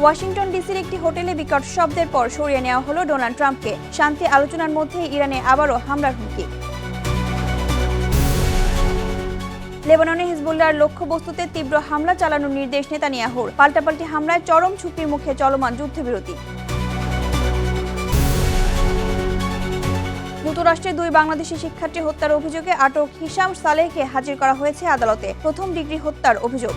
Washington ডিসির একটি হোটেলে বিকট শব্দের পর সরিয়ে নেওয়া হলো ডোনাল্ড ট্রাম্পকে। শান্তি আলোচনার মধ্যে ইরানে আবারও হামলার হুমকি। লেবাননে হিজবুল্লাহর লক্ষ্যবস্তুতে তীব্র হামলা চালানোর নির্দেশ নেতানিয়াহুর। পাল্টাপাল্টি হামলায় চরম ঝুঁকির মুখে চলমান যুদ্ধবিরতি। যুক্তরাষ্ট্রের 2 বাংলাদেশি শিক্ষার্থী হত্যার অভিযোগে আটক হিশাম সালেহকে হাজির করা হয়েছে আদালতে। প্রথম ডিগ্রি হত্যার অভিযোগ।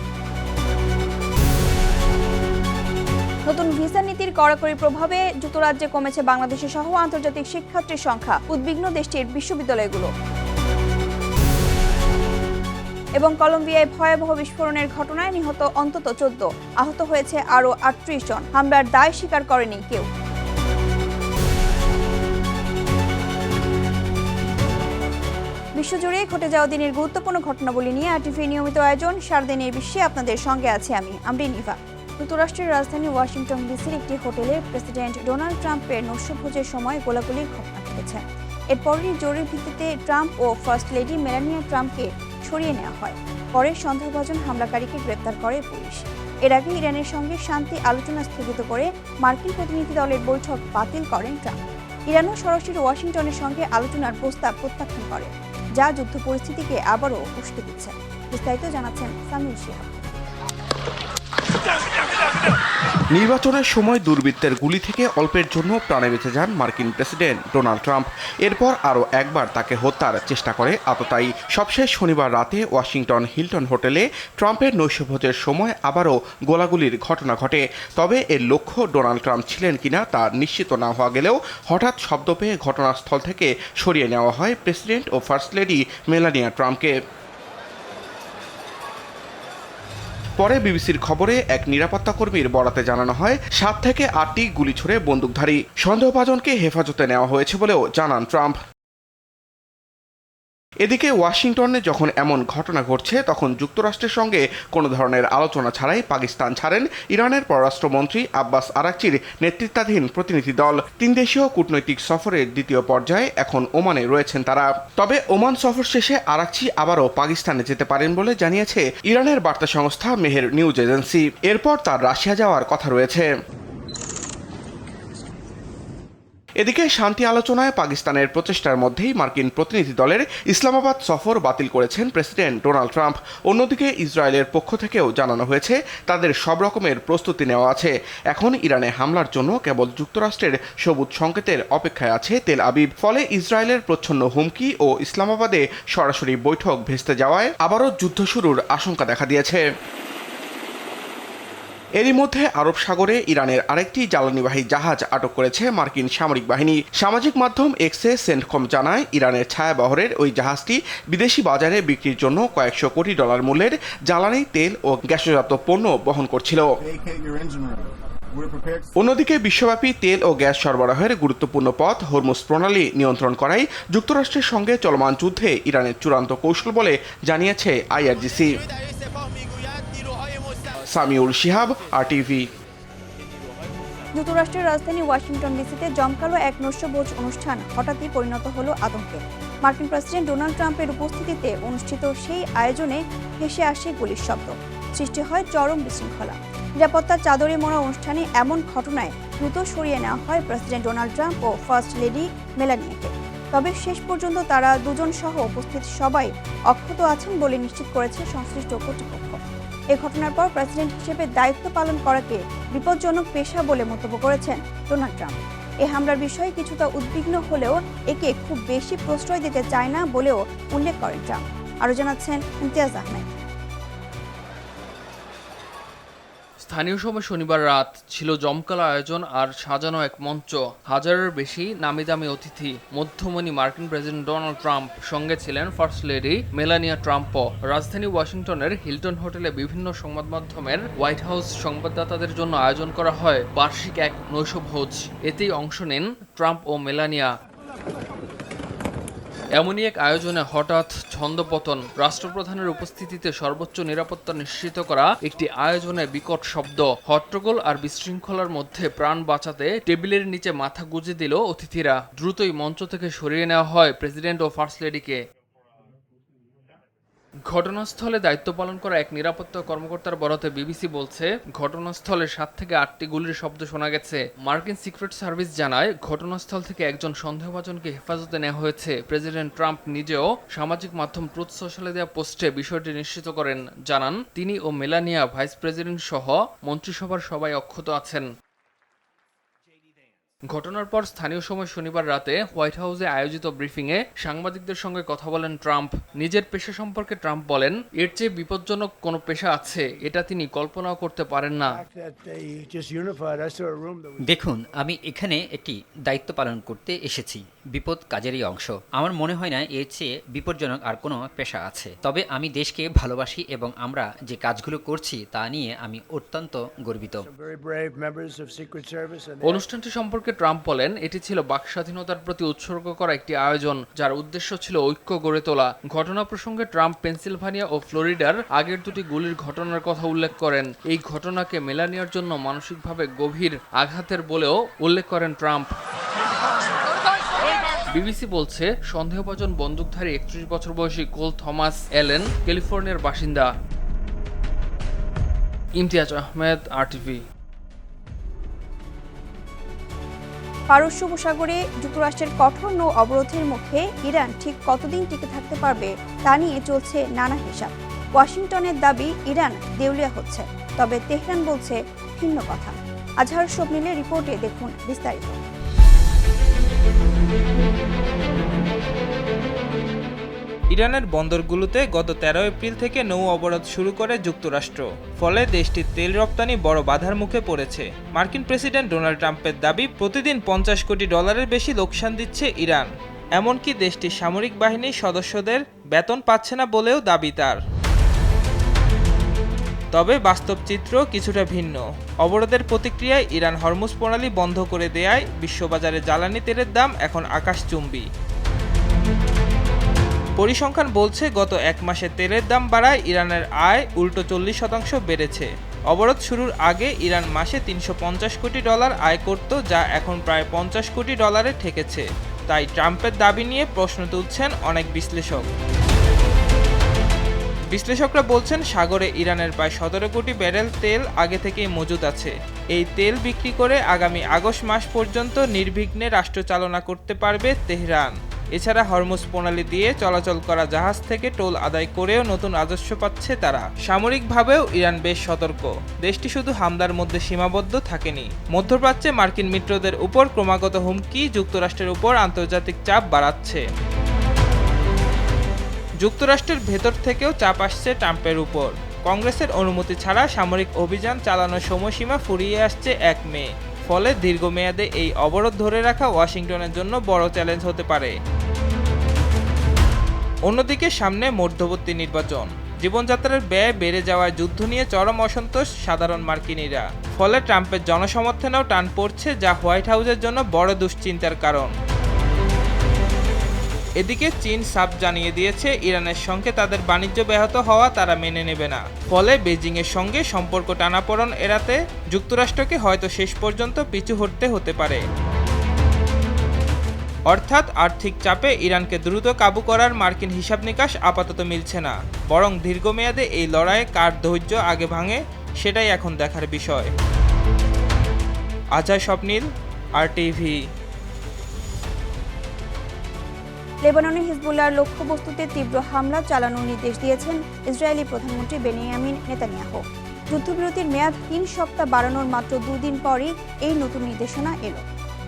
নতুন ভিসা নীতির কড়াকড়ি প্রভাবে যুক্তরাজ্যে কমেছে বাংলাদেশি সহ আন্তর্জাতিক শিক্ষার্থীর সংখ্যা। উদ্বিগ্ন দেশটির বিশ্ববিদ্যালয়গুলো। এবং কলম্বিয়ায় ভয়াবহ বিস্ফোরণের ঘটনায় নিহত অন্তত 14, আহত হয়েছে আরও 38 জন। হামলার দায় স্বীকার করেনি কেউ। বিশ্বজুড়ে ঘটে যাওয়া দিনের গুরুত্বপূর্ণ ঘটনাবলী নিয়ে আরটিভি নিয়মিত আয়োজন সারাদিনের বিশ্বে আপনাদের সঙ্গে আছে আমি আমরিন ইভা। যুক্তরাষ্ট্রের রাজধানী ওয়াশিংটন ডিসির একটি হোটেলে প্রেসিডেন্ট ডোনাল্ড ট্রাম্পের নৈশভোজের সময় গোলাগুলির ঘটনা ঘটেছে। এরপরই জরুরি ভিত্তিতে ট্রাম্প ও ফার্স্ট লেডি মেলানিয়া ট্রাম্পকে সরিয়ে নেওয়া হয়। পরে সন্দেহভাজন হামলাকারীকে গ্রেপ্তার করে পুলিশ। এর আগে ইরানের সঙ্গে শান্তি আলোচনা স্থগিত করে মার্কিন প্রতিনিধি দলের বৈঠক বাতিল করেন ট্রাম্প। ইরানও সরাসরি ওয়াশিংটনের সঙ্গে আলোচনার প্রস্তাব প্রত্যাখ্যান করে, যা যুদ্ধ পরিস্থিতিকে আবারও উস্কে দিচ্ছে। বিস্তারিত জানাচ্ছেন সামিউল শিহাব। নির্বাচনের সময় দুর্বৃত্তের গুলি থেকে অল্পের জন্য প্রাণে বেঁচে যান মার্কিন প্রেসিডেন্ট ডোনাল্ড ট্রাম্প। এরপর আরও একবার তাকে হত্যার চেষ্টা করে আততায়ী। সবশেষ শনিবার রাতে ওয়াশিংটন হিলটন হোটেলে ট্রাম্পের নৈশভোজের সময় আবারও গোলাগুলির ঘটনা ঘটে। তবে এর লক্ষ্য ডোনাল্ড ট্রাম্প ছিলেন কিনা তা নিশ্চিত না হওয়া গেলেও হঠাৎ শব্দ পেয়ে ঘটনাস্থল থেকে সরিয়ে নেওয়া হয় প্রেসিডেন্ট ও ফার্স্ট লেডি মেলানিয়া ট্রাম্পকে। পরে বিবিসির খবরে এক নিরাপত্তা কর্মীর বরাতে জানানো হয় 7 থেকে 8টি গুলি ছুড়ে বন্দুকধারী সন্দেহভাজনকে হেফাজতে নেওয়া হয়েছে বলেও জানান ট্রাম্প। এদিকে ওয়াশিংটনে যখন এমন ঘটনা ঘটছে তখন যুক্তরাষ্ট্রের সঙ্গে কোনো ধরনের আলোচনা ছাড়াই পাকিস্তান ছাড়েন ইরানের পররাষ্ট্রমন্ত্রী আব্বাস আরাকচির নেতৃত্বাধীন প্রতিনিধি দল। 3 দেশীয় কূটনৈতিক সফরের দ্বিতীয় পর্যায়ে এখন ওমানে রয়েছেন তারা। তবে ওমান সফর শেষে আরাকচি আবারও পাকিস্তানে যেতে পারেন বলে জানিয়েছে ইরানের বার্তা সংস্থা মেহের নিউজ এজেন্সি। এরপর তার রাশিয়া যাওয়ার কথা রয়েছে। এদিকে শান্তি আলোচনায় পাকিস্তানের প্রচেষ্টার মধ্যেই মার্কিন প্রতিনিধি দলের ইসলামাবাদ সফর বাতিল করেছেন প্রেসিডেন্ট ডোনাল্ড ট্রাম্প। অন্যদিকে ইসরায়েলের পক্ষ থেকেও জানানো হয়েছে তাদের সব রকমের প্রস্তুতি নেওয়া আছে। এখন ইরানে হামলার জন্য কেবল যুক্তরাষ্ট্রের সবুজ সংকেতের অপেক্ষায় আছে তেল আবিব। ফলে ইসরায়েলের প্রচ্ছন্ন হুমকি ও ইসলামাবাদে সরাসরি বৈঠক ভেস্তে যাওয়ায় আবারও যুদ্ধ শুরুর আশঙ্কা দেখা দিয়েছে। এরই মধ্যে আরব সাগরে ইরানের আরেকটি জ্বালানিবাহী জাহাজ আটক করেছে মার্কিন সামরিক বাহিনী। সামাজিক মাধ্যম এক্সে সেন্টকম জানায় ইরানের ছায়াবহরের ওই জাহাজটি বিদেশি বাজারে বিক্রির জন্য কয়েকশো কোটি ডলার মূল্যের জ্বালানি, তেল ও গ্যাসজাত পণ্য বহন করছিল। অন্যদিকে বিশ্বব্যাপী তেল ও গ্যাস সরবরাহের গুরুত্বপূর্ণ পথ হরমুজ প্রণালী নিয়ন্ত্রণ করাই যুক্তরাষ্ট্রের সঙ্গে চলমান যুদ্ধে ইরানের চূড়ান্ত কৌশল বলে জানিয়েছে আইআরজিসি। সামিউল শিহাব, আরটিভি। যুক্তরাষ্ট্রের রাজধানী ওয়াশিংটন ডিসিতে জমকালো এক নৈশভোজ অনুষ্ঠান হঠাৎই পরিণত হলো আতঙ্কে। মার্কিন প্রেসিডেন্ট ডোনাল্ড ট্রাম্পের উপস্থিতিতে অনুষ্ঠিত সেই আয়োজনে ভেসে আসে গুলির শব্দ। সৃষ্টি হয় চরম বিশৃঙ্খলা। নিরাপত্তার চাদরে মোড়া অনুষ্ঠানে এমন ঘটনায় দ্রুত সরিয়ে নেওয়া হয় প্রেসিডেন্ট ডোনাল্ড ট্রাম্প ও ফার্স্ট লেডি মেলানিয়াকে। তবে শেষ পর্যন্ত তারা দুজন সহ উপস্থিত সবাই অক্ষত আছেন বলে নিশ্চিত করেছে সংশ্লিষ্ট কর্তৃপক্ষ। এই ঘটনার পর প্রেসিডেন্ট হিসেবে দায়িত্ব পালন করাকে বিপজ্জনক পেশা বলে মন্তব্য করেছেন ডোনাল্ড ট্রাম্প। এই হামলার বিষয়ে কিছুটা উদ্বিগ্ন হলেও একে খুব বেশি প্রশ্রয় দিতে চায় না বলেও উল্লেখ করেন ট্রাম্প। আরও জানাচ্ছেন ইমতিয়াজ আহমেদ। স্থানীয় সময় শনিবার রাত ছিল জমকালো আয়োজন আর সাজানো এক মঞ্চ। হাজারের বেশি নামি দামি অতিথি, মধ্যমণি মার্কিন প্রেসিডেন্ট ডোনাল্ড ট্রাম্প, সঙ্গে ছিলেন ফার্স্ট লেডি মেলানিয়া ট্রাম্পও। রাজধানী ওয়াশিংটনের হিলটন হোটেলে বিভিন্ন সংবাদ মাধ্যমের হোয়াইট হাউস সংবাদদাতাদের জন্য আয়োজন করা হয় বার্ষিক এক নৈশভোজ। এতেই অংশ নেন ট্রাম্প ও মেলানিয়া। এমনই এক আয়োজনে হঠাৎ ছন্দপতন। রাষ্ট্রপ্রধানের উপস্থিতিতে সর্বোচ্চ নিরাপত্তা নিশ্চিত করা একটি আয়োজনে বিকট শব্দ, হট্টগোল আর বিশৃঙ্খলার মধ্যে প্রাণ বাঁচাতে টেবিলের নিচে মাথা গুঁজে দিল অতিথিরা। দ্রুতই মঞ্চ থেকে সরিয়ে নেওয়া হয় প্রেসিডেন্ট ও ফার্স্ট লেডিকে। ঘটনাস্থলে দায়িত্ব পালন করা এক নিরাপত্তা কর্মকর্তার বরাতে বিবিসি বলছে, ঘটনাস্থলে 7 থেকে 8টি গুলির শব্দ শোনা গেছে। মার্কিন সিক্রেট সার্ভিস জানায়, ঘটনাস্থল থেকে একজন সন্দেহভাজনকে হেফাজতে নেওয়া হয়েছে। প্রেসিডেন্ট ট্রাম্প নিজেও সামাজিক মাধ্যম ট্রুথ সোশ্যালে দেওয়া পোস্টে বিষয়টি নিশ্চিত করেন। জানান, তিনি ও মেলানিয়া ভাইস প্রেসিডেন্ট সহ মন্ত্রিসভার সবাই অক্ষত আছেন। ঘটনার পর স্থানীয় সময় শনিবার রাতে হোয়াইট হাউসে আয়োজিত ব্রিফিংয়ে সাংবাদিকদের সঙ্গে কথা বলেন ট্রাম্প। নিজের পেশা সম্পর্কে ট্রাম্প বলেন, এর চেয়ে বিপজ্জনক কোনো পেশা আছে এটা তিনি কল্পনাও করতে পারেন না। দেখুন, আমি এখানে একটি দায়িত্ব পালন করতে এসেছি। বিপদ কাজেরই অংশ। আমার মনে হয় না এর চেয়ে বিপজ্জনক আর কোনো পেশা আছে। তবে আমি দেশকে ভালোবাসি এবং আমরা যে কাজগুলো করছি তা নিয়ে আমি অত্যন্ত গর্বিত। অনুষ্ঠানটি সম্পর্কে ট্রাম্প বলেন, এটি ছিল বাক স্বাধীনতার প্রতি উৎসর্গ করা একটি আয়োজন, যার উদ্দেশ্য ছিল ঐক্য গড়ে তোলা। ঘটনা প্রসঙ্গে ট্রাম্প পেনসিলভানিয়া ও ফ্লোরিডার আগের দুটি গুলির ঘটনার কথা উল্লেখ করেন। এই ঘটনাকে মেলানিয়ার জন্য মানসিকভাবে গভীর আঘাতের বলেও উল্লেখ করেন ট্রাম্প। বিবিসি বলছে, সন্দেহভাজন বন্দুকধারী 31 বছর বয়সী কোল থমাস এলেন ক্যালিফোর্নিয়ার বাসিন্দা। ইমতিয়াজ আহমেদ, RTV। পারস্য উপসাগরে যুক্তরাষ্ট্রের কঠোর নৌ অবরোধের মুখে ইরান ঠিক কতদিন টিকে থাকতে পারবে তা নিয়ে চলছে নানা হিসাব। ওয়াশিংটনের দাবি ইরান দেউলিয়া হচ্ছে, তবে তেহরান বলছে ভিন্ন কথা। আজহার স্বপ্নিলের রিপোর্টে দেখুন বিস্তারিত। ইরানের বন্দরগুলোতে গত 13 এপ্রিল থেকে নৌ অবরোধ শুরু করে যুক্তরাষ্ট্র। ফলে দেশটির তেল রপ্তানি বড় বাধার মুখে পড়েছে। মার্কিন প্রেসিডেন্ট ডোনাল্ড ট্রাম্পের দাবি, প্রতিদিন $50 কোটি বেশি লোকসান দিচ্ছে ইরান। এমনকি দেশটির সামরিক বাহিনীর সদস্যদের বেতন পাচ্ছে না বলেও দাবি তার। তবে বাস্তব চিত্র কিছুটা ভিন্ন। অবরোধের প্রতিক্রিয়ায় ইরান হরমুজ প্রণালী বন্ধ করে দেয়ায় বিশ্ববাজারে জ্বালানি তেলের দাম এখন আকাশচুম্বী। পরিসংখ্যান বলছে, গত এক মাসে তেলের দাম বাড়ায় ইরানের আয় উল্টো 40% বেড়েছে। অবরোধ শুরুর আগে ইরান মাসে $350 কোটি আয় করত, যা এখন প্রায় $50 কোটি ঠেকেছে। তাই ট্রাম্পের দাবি নিয়ে প্রশ্ন তুলছেন অনেক বিশ্লেষক। বিশ্লেষকরা বলছেন, সাগরে ইরানের প্রায় 17 কোটি ব্যারেল তেল আগে থেকেই মজুদ আছে। এই তেল বিক্রি করে আগামী আগস্ট মাস পর্যন্ত নির্বিঘ্নে রাষ্ট্র চালনা করতে পারবে তেহরান। এছাড়া হরমুজ প্রণালী দিয়ে চলাচল করা জাহাজ থেকে টোল আদায় করেও নতুন রাজস্ব পাচ্ছে তারা। সামরিকভাবেও ইরান বেশ সতর্ক। দেশটি শুধু হামলার মধ্যে সীমাবদ্ধ থাকেনি। মধ্যপ্রাচ্যে মার্কিন মিত্রদের উপর ক্রমাগত হুমকি যুক্তরাষ্ট্রের উপর আন্তর্জাতিক চাপ বাড়াচ্ছে। যুক্তরাষ্ট্রের ভেতর থেকেও চাপ আসছে ট্রাম্পের উপর। কংগ্রেসের অনুমতি ছাড়া সামরিক অভিযান চালানোর সময়সীমা ফুরিয়ে আসছে 1 মে। ফলে দীর্ঘমেয়াদে এই অবরোধ ধরে রাখা ওয়াশিংটনের জন্য বড় চ্যালেঞ্জ হতে পারে। অন্যদিকে সামনে মধ্যবর্তী নির্বাচন। জীবনযাত্রার ব্যয় বেড়ে যাওয়ায় যুদ্ধ নিয়ে চরম অসন্তোষ সাধারণ মার্কিনীরা। ফলে ট্রাম্পের জনসমর্থনেও টান পড়ছে, যা হোয়াইট হাউসের জন্য বড় দুশ্চিন্তার কারণ। এদিকে চীন সাফ জানিয়ে দিয়েছে, ইরানের সঙ্গে তাদের বাণিজ্য ব্যাহত হওয়া তারা মেনে নেবে না। ফলে বেজিংয়ের সঙ্গে সম্পর্ক টানাপোড়েন এড়াতে যুক্তরাষ্ট্রকে হয়তো শেষ পর্যন্ত পিছু হটতে পারে। অর্থাৎ আর্থিক চাপে ইরানকে দ্রুত কাবু করার মার্কিন হিসাব নিকাশ আপাতত মিলছে না। বরং দীর্ঘমেয়াদে এই লড়াইয়ে কার ধৈর্য আগে ভাঙে সেটাই এখন দেখার বিষয়। আজহার স্বপ্নিল, RTV। লেবাননে হিজবুল্লাহর লক্ষ্যবস্তুতে তীব্র হামলা চালানোর নির্দেশ দিয়েছেন ইসরায়েলি প্রধানমন্ত্রী বেনিয়ামিন নেতানিয়াহু। যুদ্ধবিরতির মেয়াদ 3 সপ্তাহ বাড়ানোর মাত্র 2 দিন পরই এই নতুন নির্দেশনা এলো।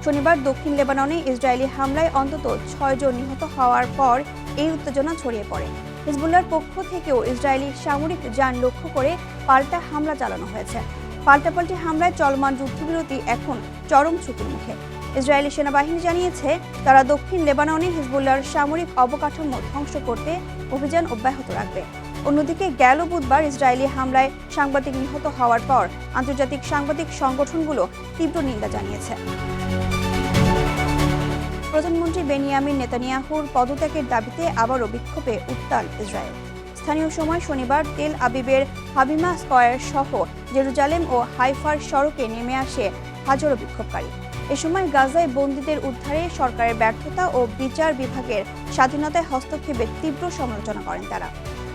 শনিবার দক্ষিণ লেবাননে ইসরায়েলি হামলায় অন্তত 6 জন নিহত হওয়ার পর এই উত্তেজনা ছড়িয়ে পড়ে। হিজবুল্লাহর পক্ষ থেকেও ইসরায়েলি সামরিক যান লক্ষ্য করে পাল্টা হামলা চালানো হয়েছে। পাল্টাপাল্টি হামলায় চলমান যুদ্ধবিরতি এখন চরম ঝুঁকির মুখে। ইসরায়েলি সেনাবাহিনী জানিয়েছে, তারা দক্ষিণ লেবাননে হিজবুল্লাহর সামরিক অবকাঠামো ধ্বংস করতে অভিযান অব্যাহত রাখবে। অন্যদিকে গেল বুধবার ইসরায়েলি হামলায় সাংবাদিক নিহত হওয়ার পর আন্তর্জাতিক সাংবাদিক সংগঠনগুলো তীব্র নিন্দা জানিয়েছে। প্রধানমন্ত্রী বেনিয়ামিন নেতানিয়াহুর পদত্যাগের দাবিতে আবারও বিক্ষোভে উত্তাল ইসরায়েল। স্থানীয় সময় শনিবার তেল আবিবের হাবিমা স্কয়ার সহ জেরুজালেম ও হাইফার সড়কে নেমে আসে হাজারো বিক্ষোভকারী। এ সময় গাজায় বন্দীদের উদ্ধারে সরকারের ব্যর্থতা ও বিচার বিভাগের স্বাধীনতায় হস্তক্ষেপের তীব্র সমালোচনা করেন তারা।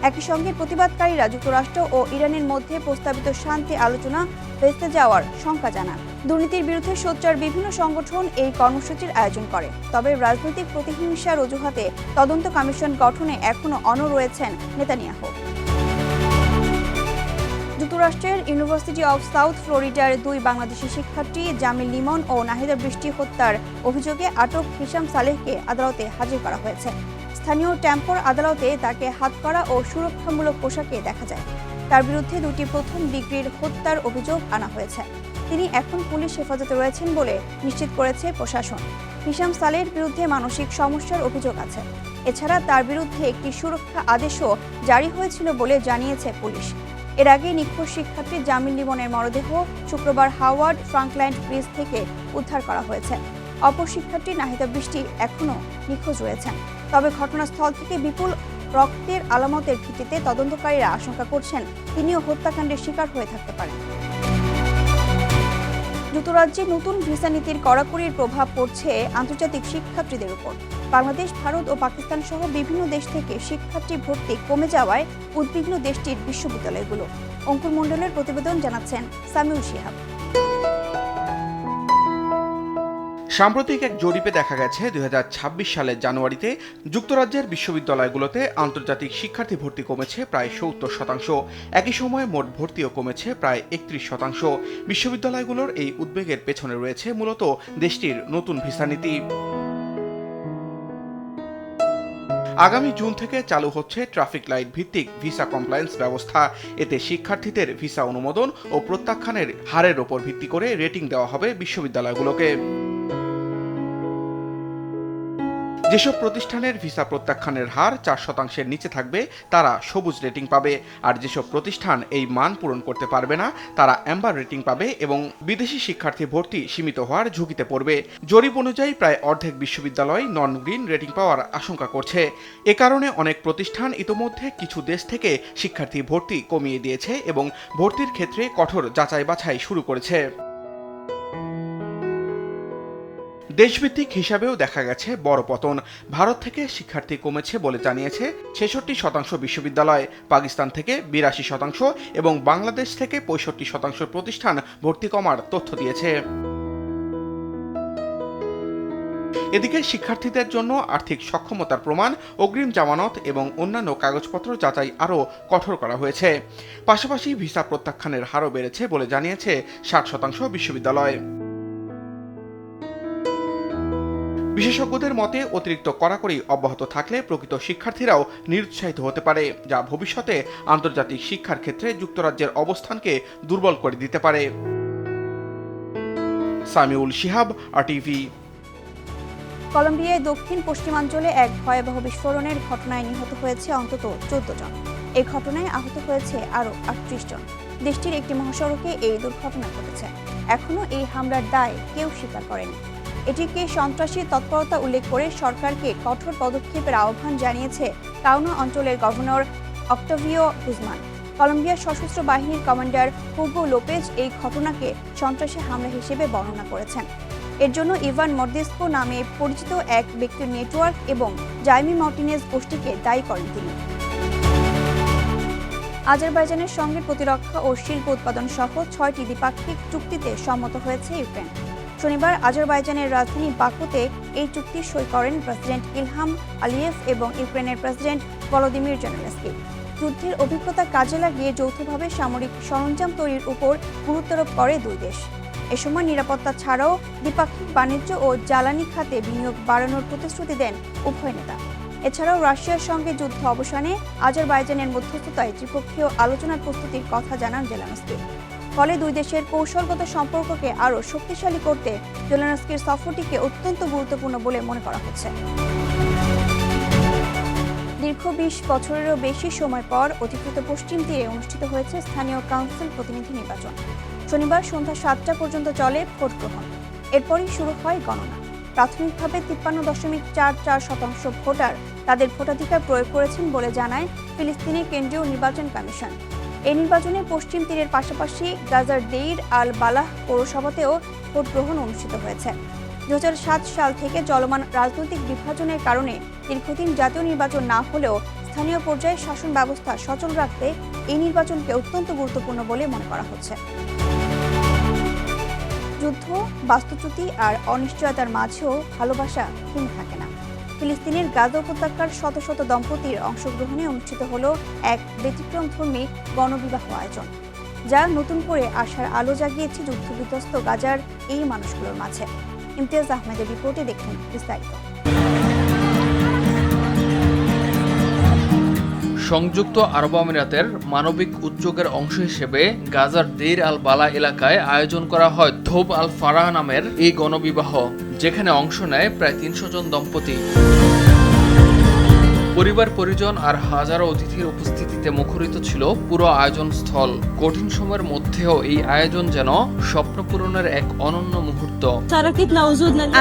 একই সঙ্গে প্রতিবাদকারীরা যুক্তরাষ্ট্র ও ইরানের মধ্যে প্রস্তাবিত শান্তি আলোচনা ভেস্তে যাওয়ার শঙ্কা জানান। দুর্নীতির বিরুদ্ধে সোচ্চার বিভিন্ন সংগঠন এই কর্মসূচির আয়োজন করে। তবে রাজনৈতিক প্রতিহিংসার অজুহাতে তদন্ত কমিশন গঠনে এখনও অনড় রয়েছেন নেতানিয়াহু। যুক্তরাষ্ট্রের ইউনিভার্সিটি অব সাউথ ফ্লোরিডার 2 বাংলাদেশি শিক্ষার্থী জামিল লিমন ও নাহিদা বৃষ্টি হত্যার অভিযোগে আটক হিশাম সালেহকে আদালতে হাজির করা হয়েছে। স্থানীয় ট্যাম্পর আদালতে তাকে হাতকড়া ও সুরক্ষামূলক পোশাকে দেখা যায়। তার বিরুদ্ধে 2টি প্রথম ডিগ্রির হত্যার অভিযোগ আনা হয়েছে। তিনি এখন পুলিশ হেফাজতে রয়েছেন বলে নিশ্চিত করেছে প্রশাসন। হিশাম সালেহের বিরুদ্ধে মানসিক সমস্যার অভিযোগ আছে। এছাড়া তার বিরুদ্ধে একটি সুরক্ষা আদেশও জারি হয়েছিল বলে জানিয়েছে পুলিশ। এর আগে নিখোঁজ শিক্ষার্থী জামিল লিমনের মরদেহ শুক্রবার হাওয়ার্ড ফ্রাঙ্কল্যান্ড ব্রিজ থেকে উদ্ধার করা হয়েছে। অপর শিক্ষার্থী নাহিদা বৃষ্টি এখনও নিখোঁজ রয়েছেন। তবে ঘটনাস্থল থেকে বিপুল রক্তের আলামতের ভিত্তিতে তদন্তকারীরা আশঙ্কা করছেন তিনিও হত্যাকাণ্ডের শিকার হয়ে থাকতে পারেন। যুক্তরাজ্যে নতুন ভিসা নীতির কড়াকড়ির প্রভাব পড়ছে আন্তর্জাতিক শিক্ষার্থীদের উপর। বাংলাদেশ, ভারত ও পাকিস্তান সহ বিভিন্ন দেশ থেকে শিক্ষার্থী ভর্তি কমে যাওয়ায় উদ্বিগ্ন দেশটির বিশ্ববিদ্যালয়গুলো। অঙ্কুর মণ্ডলের প্রতিবেদন জানাচ্ছেন সামিউল শিহাব। সাম্প্রতিক এক জরিপে দেখা গেছে 2026 সালের জানুয়ারিতে যুক্তরাজ্যের বিশ্ববিদ্যালয়গুলোতে আন্তর্জাতিক শিক্ষার্থী ভর্তি কমেছে প্রায় 70%। একই সময়ে মোট ভর্তিও কমেছে প্রায় 31%। বিশ্ববিদ্যালয়গুলোর এই উদ্বেগের পেছনে রয়েছে মূলত দেশটির নতুন ভিসা নীতি। আগামী জুন থেকে চালু হচ্ছে ট্রাফিক লাইট ভিত্তিক ভিসা কমপ্লায়েন্স ব্যবস্থা। এতে শিক্ষার্থীদের ভিসা অনুমোদন ও প্রত্যাখ্যানের হারের ওপর ভিত্তি করে রেটিং দেওয়া হবে বিশ্ববিদ্যালয়গুলোকে। যেসব প্রতিষ্ঠানের ভিসা প্রত্যাখ্যানের হার 4%-এর নিচে থাকবে তারা সবুজ রেটিং পাবে, আর যেসব প্রতিষ্ঠান এই মান পূরণ করতে পারবে না তারা অ্যাম্বার রেটিং পাবে এবং বিদেশি শিক্ষার্থী ভর্তি সীমিত হওয়ার ঝুঁকিতে পড়বে। জরিপ অনুযায়ী প্রায় অর্ধেক বিশ্ববিদ্যালয় নন গ্রিন রেটিং পাওয়ার আশঙ্কা করছে। এ কারণে অনেক প্রতিষ্ঠান ইতোমধ্যে কিছু দেশ থেকে শিক্ষার্থী ভর্তি কমিয়ে দিয়েছে এবং ভর্তির ক্ষেত্রে কঠোর যাচাই বাছাই শুরু করেছে। দেশভিত্তিক হিসাবেও দেখা গেছে বড় পতন। ভারত থেকে শিক্ষার্থী কমেছে বলে জানিয়েছে 66% বিশ্ববিদ্যালয়, পাকিস্তান থেকে 82% এবং বাংলাদেশ থেকে 65% প্রতিষ্ঠান ভর্তি কমার তথ্য দিয়েছে। এদিকে শিক্ষার্থীদের জন্য আর্থিক সক্ষমতার প্রমাণ, অগ্রিম জামানত এবং অন্যান্য কাগজপত্র যাচাই আরও কঠোর করা হয়েছে। পাশাপাশি ভিসা প্রত্যাখ্যানের হারও বেড়েছে বলে জানিয়েছে 60% বিশ্ববিদ্যালয়। বিশেষজ্ঞদের মতে অতিরিক্ত কড়াকড়ি অব্যাহত থাকলে প্রকৃত শিক্ষার্থীরাও নিরুৎসাহিত হতে পারে, যা ভবিষ্যতে আন্তর্জাতিক শিক্ষার ক্ষেত্রে যুক্তরাজ্যের অবস্থানকে দুর্বল করে দিতে পারে। সামিউল শিহাব, RTV। কলম্বিয়ায় দক্ষিণ পশ্চিমাঞ্চলে এক ভয়াবহ বিস্ফোরণের ঘটনায় নিহত হয়েছে অন্তত 14 জন। এই ঘটনায় আহত হয়েছে আরও 38 জন। দেশটির একটি মহাসড়কে এই দুর্ঘটনা ঘটেছে। এখনও এই হামলার দায় কেউ স্বীকার করেনি। এটিকে সন্ত্রাসী তৎপরতা উল্লেখ করে সরকারকে কঠোর পদক্ষেপের আহ্বান জানিয়েছে কাউনা অঞ্চলের গভর্নর অক্টাভিও গুজমান। কলম্বিয়ার সশস্ত্র বাহিনীর কমান্ডার হুগো লোপেজ এই ঘটনাকে সন্ত্রাসী হামলা হিসেবে বর্ণনা করেছেন। এর জন্য ইভান মর্দেস্কো নামে পরিচিত এক ব্যক্তির নেটওয়ার্ক এবং জাইমি মার্টিনেজ গোষ্ঠীকে দায়ী করেন তিনি। আজারবাইজানের সঙ্গে প্রতিরক্ষা ও শিল্প উৎপাদন সহ 6টি দ্বিপাক্ষিক চুক্তিতে সম্মত হয়েছে ইউক্রেন। শনিবার আজারবাইজানের রাজধানী বাকুতে এই চুক্তি সই করেন প্রেসিডেন্ট ইলহাম আলিয়েভ এবং ইউক্রেনের প্রেসিডেন্ট ভলোদিমির জেলেনস্কি। যুদ্ধের অভিজ্ঞতা কাজে লাগিয়ে যৌথভাবে সামরিক সরঞ্জাম তৈরির উপর গুরুত্বারোপ করে দুই দেশ। এ সময় নিরাপত্তা ছাড়াও দ্বিপাক্ষিক বাণিজ্য ও জ্বালানি খাতে বিনিয়োগ বাড়ানোর প্রতিশ্রুতি দেন উভয় নেতা। এছাড়াও রাশিয়ার সঙ্গে যুদ্ধ অবসানে আজারবাইজানের মধ্যস্থতায় ত্রিপক্ষীয় আলোচনার প্রস্তুতির কথা জানান জেলেনস্কি। ফলে দুই দেশের কৌশলগত সম্পর্ককে আরও শক্তিশালী করতে জেলেনস্কির সফরটিকে অত্যন্ত গুরুত্বপূর্ণ বলে মনে করা হচ্ছে। দীর্ঘ 20 বছরেরও বেশি সময় পর অধিকৃত পশ্চিম তীরে অনুষ্ঠিত হয়েছে স্থানীয় কাউন্সিল প্রতিনিধি নির্বাচন। শনিবার সন্ধ্যা 7টা পর্যন্ত চলে ভোট গ্রহণ। এরপরই শুরু হয় গণনা। প্রাথমিকভাবে 53.44% ভোটার তাদের ভোটাধিকার প্রয়োগ করেছেন বলে জানায় ফিলিস্তিনের কেন্দ্রীয় নির্বাচন কমিশন। এই নির্বাচনে পশ্চিম তীরের পাশাপাশি গাজার দেইর আল বালাহ পৌরসভাতেও ভোট গ্রহণ অনুষ্ঠিত হয়েছে। 2007 সাল থেকে চলমান রাজনৈতিক বিভাজনের কারণে দীর্ঘদিন জাতীয় নির্বাচন না হলেও স্থানীয় পর্যায়ে শাসন ব্যবস্থা সচল রাখতে এই নির্বাচনকে অত্যন্ত গুরুত্বপূর্ণ বলে মনে করা হচ্ছে। যুদ্ধ, বাস্তুচ্যুতি আর অনিশ্চয়তার মাঝেও ভালোবাসা থেমে থাকে না। ফিলিস্তিনের গাজা উপত্যকার শত শত দম্পতির অংশগ্রহণে অনুষ্ঠিত হলো এক ব্যতিক্রমধর্মী গণবিবাহ আয়োজন, যা নতুন করে আশার আলো জাগিয়েছে যুদ্ধবিধ্বস্ত গাজার এই মানুষগুলোর মাঝে। ইমতিয়াজ আহমেদের রিপোর্টে দেখুন বিস্তারিত। সংযুক্ত আরব আমিরাতের মানবিক উদ্যোগের অংশ হিসেবে গাজার দেইর আল বালা এলাকায় আয়োজন করা হয় ধোব আল ফারাহ নামের এই গণবিবাহ, যেখানে অংশ নেয় প্রায় ৩০০ জন দম্পতি। পরিবার পরিজন আর হাজারো অতিথির উপস্থিতিতে মুখরিত ছিল পুরো আয়োজন স্থল। কঠিন সময়ের মধ্যেও এই আয়োজন যেন স্বপ্ন পূরণের এক অনন্য মুহূর্ত।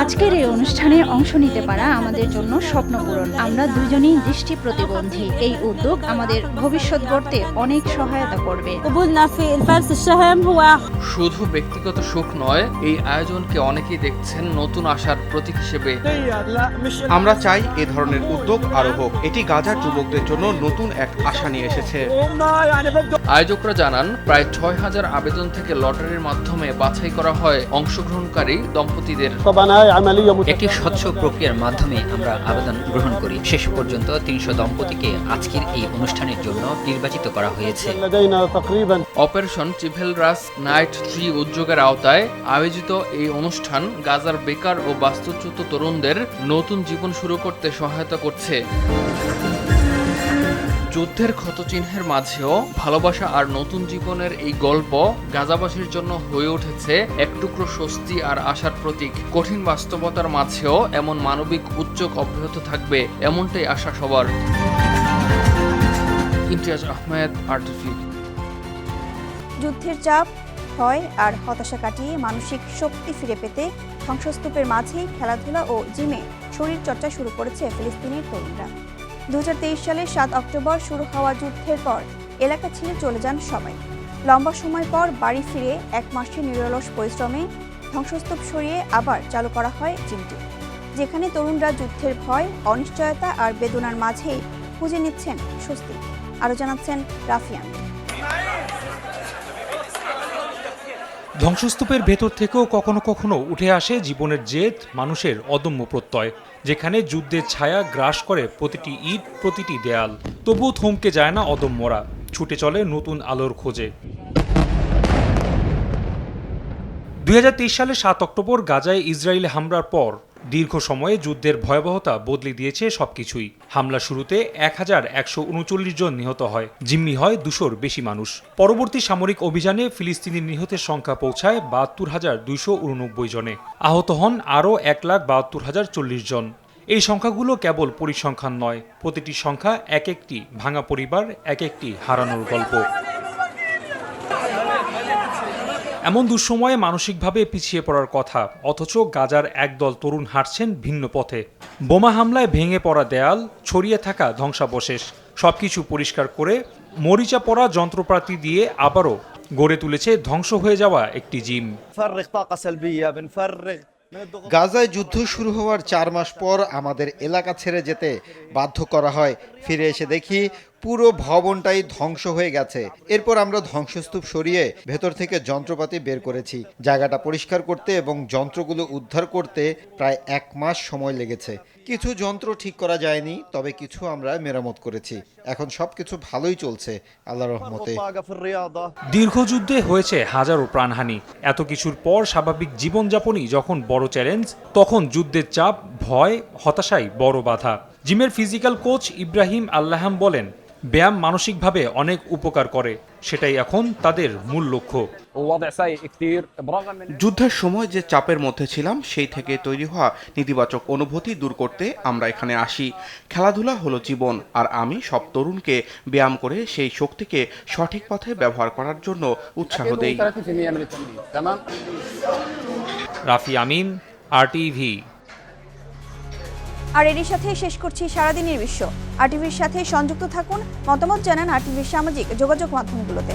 আজকের এই অনুষ্ঠানে অংশ নিতে পারা আমাদের জন্য স্বপ্ন পূরণ। আমরা দুজনেই দৃষ্টি প্রতিবন্ধী। এই উদ্যোগ আমাদের ভবিষ্যৎ গড়তে অনেক সহায়তা করবে। শুধু ব্যক্তিগত সুখ নয়, এই আয়োজনকে অনেকেই দেখছেন নতুন আশার প্রতীক হিসেবে। আমরা চাই এ ধরনের উদ্যোগ আরো হোক। এটি গাজার যুবকদের জন্য নতুন এক আশা নিয়ে এসেছে। আয়োজকরা জানান, প্রায় ৬,০০০ আবেদন থেকে লটারির মাধ্যমে বাছাই করা হয় অংশগ্রহণকারী দম্পতিদের। একটি স্বচ্ছ প্রক্রিয়ার মাধ্যমে আমরা আবেদন গ্রহণ করি। শেষ পর্যন্ত ৩০০ দম্পতিকে আজকের এই অনুষ্ঠানের জন্য নির্বাচিত করা হয়েছে। অপারেশন চিভেলরাস নাইট 3 উদ্যোগের আওতায় আয়োজিত এই অনুষ্ঠান গাজার বেকার ও বাস্তুচ্যুত তরুণদের নতুন জীবন শুরু করতে সহায়তা করছে। যুদ্ধের ক্ষতচিহ্নের মাঝেও ভালোবাসা আর নতুন জীবনের এই গল্প গাজাবাসীর জন্য হয়ে উঠেছে এক টুকরো স্বস্তি আর আশার প্রতীক। কঠিন বাস্তবতার মাঝেও এমন মানবিক উদ্যোগ অব্যাহত থাকবে, এমনটাই আশা সবার। ইমতিয়াজ আহমেদ, RTV। যুদ্ধের চাপ, ভয় আর হতাশা কাটিয়ে মানসিক শক্তি ফিরে পেতে ধ্বংসস্তূপের মাঝেই খেলাধুলা ও জিমে শরীর চর্চা শুরু করেছে ফিলিস্তিনের তরুণরা। 2023 সালের 7 অক্টোবর শুরু হওয়া যুদ্ধের পর এলাকা ছেড়ে চলে যান সবাই। লম্বা সময় পর বাড়ি ফিরে 1 মাসের নিরলস পরিশ্রমে ধ্বংসস্তূপ সরিয়ে আবার চালু করা হয় জিমটি, যেখানে তরুণরা যুদ্ধের ভয়, অনিশ্চয়তা আর বেদনার মাঝেই খুঁজে নিচ্ছেন স্বস্তি। আরও জানাচ্ছেন রাফিয়ান। ধ্বংসস্তূপের ভেতর থেকেও কখনো কখনো উঠে আসে জীবনের জেদ, মানুষের অদম্য প্রত্যয়, যেখানে যুদ্ধের ছায়া গ্রাস করে প্রতিটি ইট, প্রতিটি দেয়াল। তবুও থমকে যায় না অদম্যরা, ছুটে চলে নতুন আলোর খোঁজে। 2023 সালের 7 অক্টোবর গাজায় ইসরায়েলি হামলার পর দীর্ঘ সময়ে যুদ্ধের ভয়াবহতা বদলে দিয়েছে সবকিছুই। হামলা শুরুতে 1139 জন নিহত হয়, জিম্মি হয় 200-র বেশি মানুষ। পরবর্তী সামরিক অভিযানে ফিলিস্তিনি নিহতের সংখ্যা পৌঁছায় 72,289 জনে। আহত হন আরও 1,72,040 জন। এই সংখ্যাগুলো কেবল পরিসংখ্যান নয়, প্রতিটি সংখ্যা এক একটি ভাঙা পরিবার, এক একটি হারানোর গল্প। এমন দুঃসময়ে মানসিকভাবে পিছিয়ে পড়ার কথা, অথচ গাজার একদল তরুণ হাঁটছেন ভিন্ন পথে। বোমা হামলায় ভেঙে পড়া দেয়াল, ছড়িয়ে থাকা ধ্বংসাবশেষ সবকিছু পরিষ্কার করে মরিচা পড়া যন্ত্রপাতি দিয়ে আবারও গড়ে তুলেছে ধ্বংস হয়ে যাওয়া একটি জিম। গাজায় যুদ্ধ শুরু হওয়ার 4 মাস পর আমাদের এলাকা ছেড়ে যেতে বাধ্য করা হয়। ফিরে এসে দেখি পুরো ভবনটাই ধ্বংস হয়ে গেছে। এরপর আমরা ধ্বংসস্তূপ সরিয়ে ভেতর থেকে যন্ত্রপাতি বের করেছি। জায়গাটা পরিষ্কার করতে এবং যন্ত্রগুলো উদ্ধার করতে প্রায় 1 মাস সময় লেগেছে। কিছু যন্ত্র ঠিক করা যায়নি, তবে কিছু আমরা মেরামত করেছি। এখন সবকিছু ভালোই চলছে আল্লাহর রহমতে। দীর্ঘ যুদ্ধে হয়েছে হাজারো প্রাণহানি। এত কিছুর পর স্বাভাবিক জীবনযাপনই যখন বড় চ্যালেঞ্জ, তখন যুদ্ধের চাপ, ভয়, হতাশাই বড় বাধা। জিমের ফিজিক্যাল কোচ ইব্রাহিম আল্লাহাম বলেন, ব্যায়াম মানসিকভাবে অনেক উপকার করে, সেটাই এখন তাদের মূল লক্ষ্য। যুদ্ধের সময় যে চাপের মধ্যে ছিলাম, সেই থেকে তৈরি হওয়া নেতিবাচক অনুভূতি দূর করতে আমরা এখানে আসি। খেলাধুলা হলো জীবন, আর আমি সব তরুণকে ব্যায়াম করে সেই শক্তিকে সঠিক পথে ব্যবহার করার জন্য উৎসাহ দেই। রাফি আমিন, RTV। আর এরই সাথে শেষ করছি সারাদিনের বিশ্ব। RTVর সাথে সংযুক্ত থাকুন, মতামত জানান RTVর সামাজিক যোগাযোগ মাধ্যমগুলোতে।